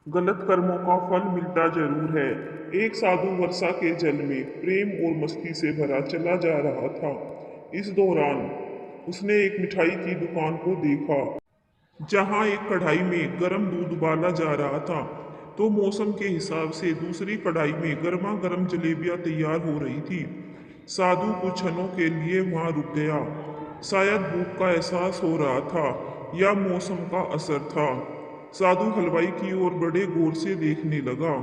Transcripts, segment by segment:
गलत कर्मों का फल मिलता जरूर है। एक साधु वर्षा के जल में प्रेम और मस्ती से भरा चला जा रहा था। इस दौरान उसने एक मिठाई की दुकान को देखा, जहां एक कढ़ाई में गर्म दूध उबाला जा रहा था, तो मौसम के हिसाब से दूसरी कढ़ाई में गर्मा गर्म जलेबियां तैयार हो रही थी। साधु कुछ क्षणों के लिए वहां रुक गया। शायद भूख का एहसास हो रहा था या मौसम का असर था। साधु हलवाई की ओर बड़े गौर से देखने लगा।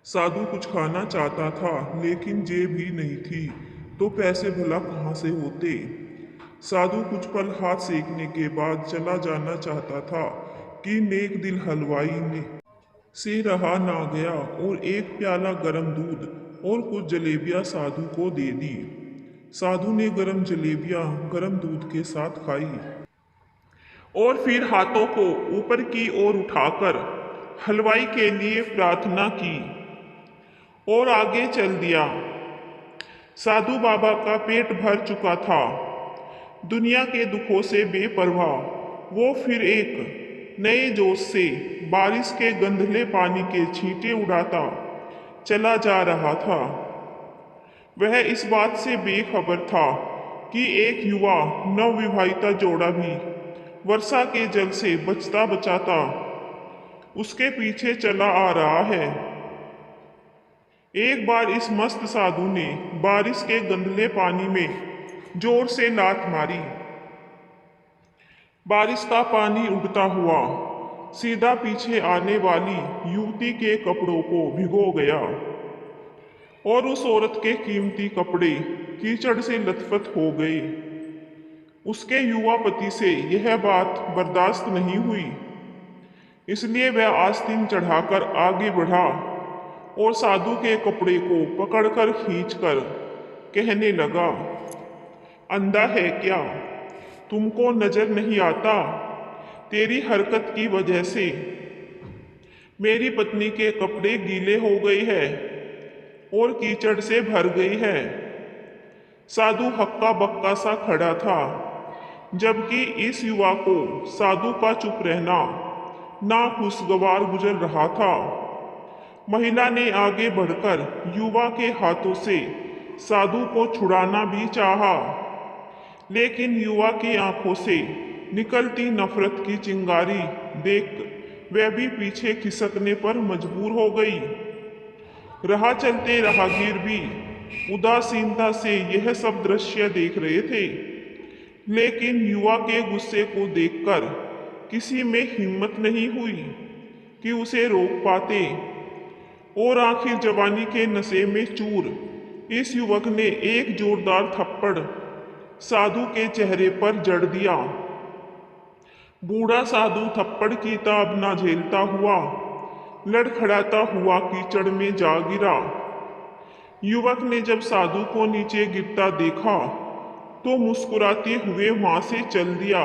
साधु कुछ खाना चाहता था, लेकिन जेब ही नहीं थी, तो पैसे भला कहाँ से होते। साधु कुछ पल हाथ सेकने के बाद चला जाना चाहता था कि नेक दिल हलवाई ने से रहा ना गया और एक प्याला गरम दूध और कुछ जलेबियां साधु को दे दी। साधु ने गरम जलेबियां गरम दूध के साथ खाई और फिर हाथों को ऊपर की ओर उठाकर हलवाई के लिए प्रार्थना की और आगे चल दिया। साधु बाबा का पेट भर चुका था। दुनिया के दुखों से बेपरवाह वो फिर एक नए जोश से बारिश के गंधले पानी के छींटे उड़ाता चला जा रहा था। वह इस बात से बेखबर था कि एक युवा नवविवाहिता जोड़ा भी वर्षा के जल से बचता बचाता उसके पीछे चला आ रहा है। एक बार इस मस्त साधु ने बारिश के गंदले पानी में जोर से लात मारी। बारिश का पानी उड़ता हुआ सीधा पीछे आने वाली युवती के कपड़ों को भिगो गया और उस औरत के कीमती कपड़े कीचड़ से लथपथ हो गए। उसके युवा पति से यह बात बर्दाश्त नहीं हुई, इसलिए वह आस्तीन चढ़ाकर आगे बढ़ा और साधु के कपड़े को पकड़कर खींचकर कहने लगा, अंधा है क्या? तुमको नजर नहीं आता? तेरी हरकत की वजह से मेरी पत्नी के कपड़े गीले हो गए हैं और कीचड़ से भर गई है। साधु हक्का बक्का सा खड़ा था, जबकि इस युवा को साधु का चुप रहना नाखुशगवार गुजर रहा था। महिला ने आगे बढ़कर युवा के हाथों से साधु को छुड़ाना भी चाहा, लेकिन युवा की आंखों से निकलती नफरत की चिंगारी देख वह भी पीछे खिसकने पर मजबूर हो गई। राह चलते राहगीर भी उदासीनता से यह सब दृश्य देख रहे थे, लेकिन युवा के गुस्से को देखकर किसी में हिम्मत नहीं हुई कि उसे रोक पाते। और आखिर जवानी के नशे में चूर इस युवक ने एक जोरदार थप्पड़ साधु के चेहरे पर जड़ दिया। बूढ़ा साधु थप्पड़ की ताब ना झेलता हुआ लड़खड़ाता हुआ कीचड़ में जा गिरा। युवक ने जब साधु को नीचे गिरता देखा तो मुस्कुराते हुए वहां से चल दिया।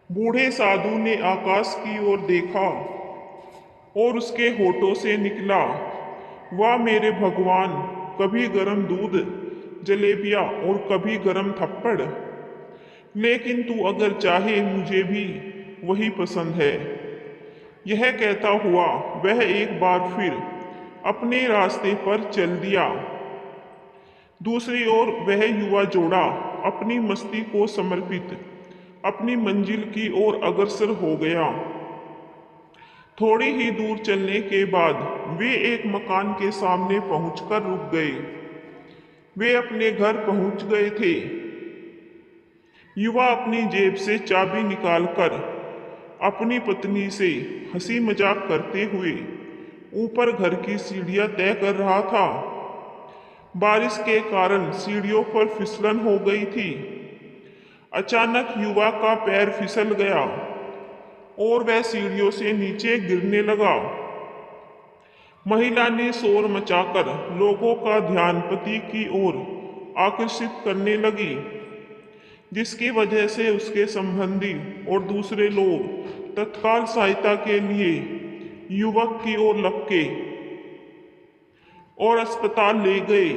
बूढ़े साधु ने आकाश की ओर देखा और उसके होठों से निकला, वाह मेरे भगवान, कभी गरम दूध जलेबियां और कभी गरम थप्पड़। लेकिन तू अगर चाहे मुझे भी वही पसंद है। यह कहता हुआ वह एक बार फिर अपने रास्ते पर चल दिया। दूसरी ओर वह युवा जोड़ा अपनी मस्ती को समर्पित अपनी मंजिल की ओर अग्रसर हो गया। थोड़ी ही दूर चलने के बाद वे एक मकान के सामने पहुंचकर रुक गए। वे अपने घर पहुंच गए थे। युवा अपनी जेब से चाबी निकालकर अपनी पत्नी से हंसी मजाक करते हुए ऊपर घर की सीढ़ियां तय कर रहा था। बारिश के कारण सीढ़ियों पर फिसलन हो गई थी। अचानक युवा का पैर फिसल गया और वह सीढ़ियों से नीचे गिरने लगा। महिला ने शोर मचाकर लोगों का ध्यान पति की ओर आकर्षित करने लगी, जिसकी वजह से उसके संबंधी और दूसरे लोग तत्काल सहायता के लिए युवक की ओर लपके और अस्पताल ले गए।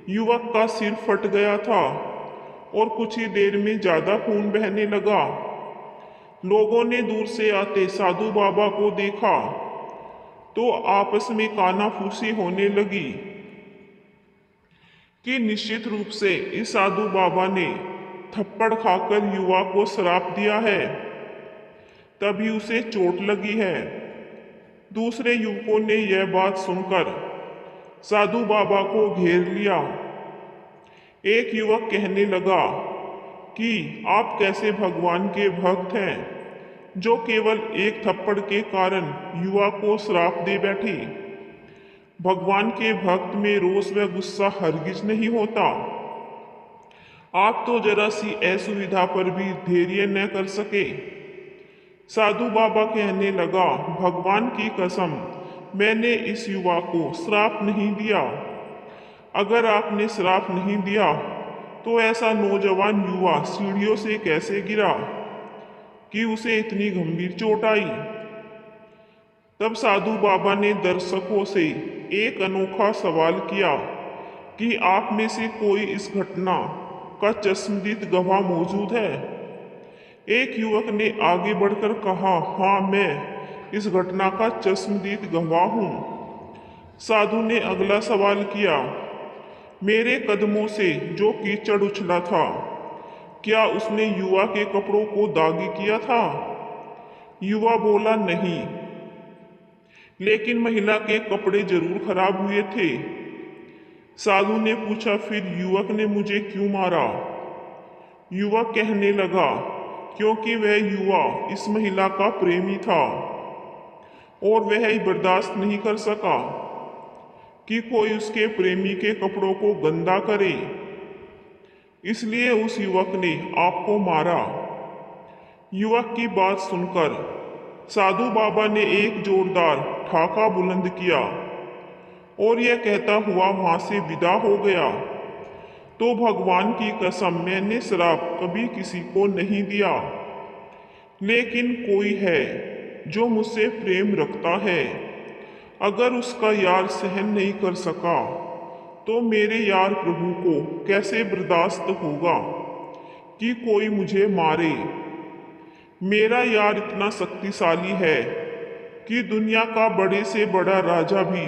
युवक का सिर फट गया था और कुछ ही देर में ज्यादा खून बहने लगा। लोगों ने दूर से आते साधु बाबा को देखा तो आपस में कानाफूसी होने लगी कि निश्चित रूप से इस साधु बाबा ने थप्पड़ खाकर युवा को श्राप दिया है, तभी उसे चोट लगी है। दूसरे युवकों ने यह बात सुनकर साधु बाबा को घेर लिया। एक युवक कहने लगा कि आप कैसे भगवान के भक्त हैं जो केवल एक थप्पड़ के कारण युवा को श्राप दे बैठी। भगवान के भक्त में रोष व गुस्सा हरगिज नहीं होता। आप तो जरा सी असुविधा पर भी धैर्य न कर सके। साधु बाबा कहने लगा, भगवान की कसम, मैंने इस युवा को श्राप नहीं दिया। अगर आपने श्राप नहीं दिया तो ऐसा नौजवान युवा सीढ़ियों से कैसे गिरा कि उसे इतनी गंभीर चोट आई। तब साधु बाबा ने दर्शकों से एक अनोखा सवाल किया कि आप में से कोई इस घटना का चश्मदीद गवाह मौजूद है। एक युवक ने आगे बढ़कर कहा, हाँ, मैं इस घटना का चश्मदीद गवाह हूँ। साधु ने अगला सवाल किया, मेरे कदमों से जो कीचड़ उछला था, क्या उसने युवा के कपड़ों को दागी किया था? युवा बोला, नहीं, लेकिन महिला के कपड़े जरूर खराब हुए थे। साधु ने पूछा, फिर युवक ने मुझे क्यों मारा? युवक कहने लगा, क्योंकि वह युवा इस महिला का प्रेमी था और वह बर्दाश्त नहीं कर सका कि कोई उसके प्रेमी के कपड़ों को गंदा करे, इसलिए उस युवक ने आपको मारा। युवक की बात सुनकर साधु बाबा ने एक जोरदार ठाका बुलंद किया और यह कहता हुआ वहां से विदा हो गया, तो भगवान की कसम, मैंने श्राप कभी किसी को नहीं दिया, लेकिन कोई है जो मुझसे प्रेम रखता है। अगर उसका यार सहन नहीं कर सका तो मेरे यार प्रभु को कैसे बर्दाश्त होगा कि कोई मुझे मारे। मेरा यार इतना शक्तिशाली है कि दुनिया का बड़े से बड़ा राजा भी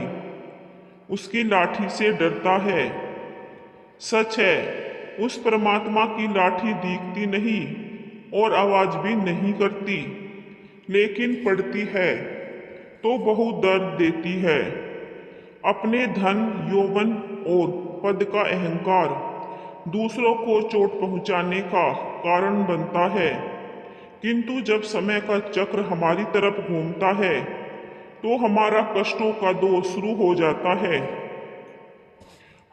उसकी लाठी से डरता है। सच है, उस परमात्मा की लाठी दिखती नहीं और आवाज भी नहीं करती, लेकिन पड़ती है तो बहुत दर्द देती है। अपने धन, यौवन और पद का अहंकार दूसरों को चोट पहुंचाने का कारण बनता है, किंतु जब समय का चक्र हमारी तरफ घूमता है तो हमारा कष्टों का दौर शुरू हो जाता है।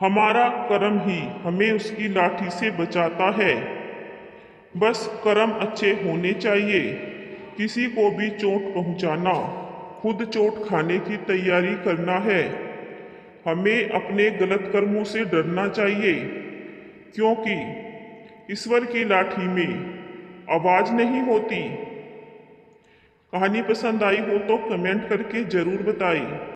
हमारा कर्म ही हमें उसकी लाठी से बचाता है। बस कर्म अच्छे होने चाहिए। किसी को भी चोट पहुंचाना, खुद चोट खाने की तैयारी करना है। हमें अपने गलत कर्मों से डरना चाहिए, क्योंकि ईश्वर की लाठी में आवाज नहीं होती। कहानी पसंद आई हो तो कमेंट करके जरूर बताएं।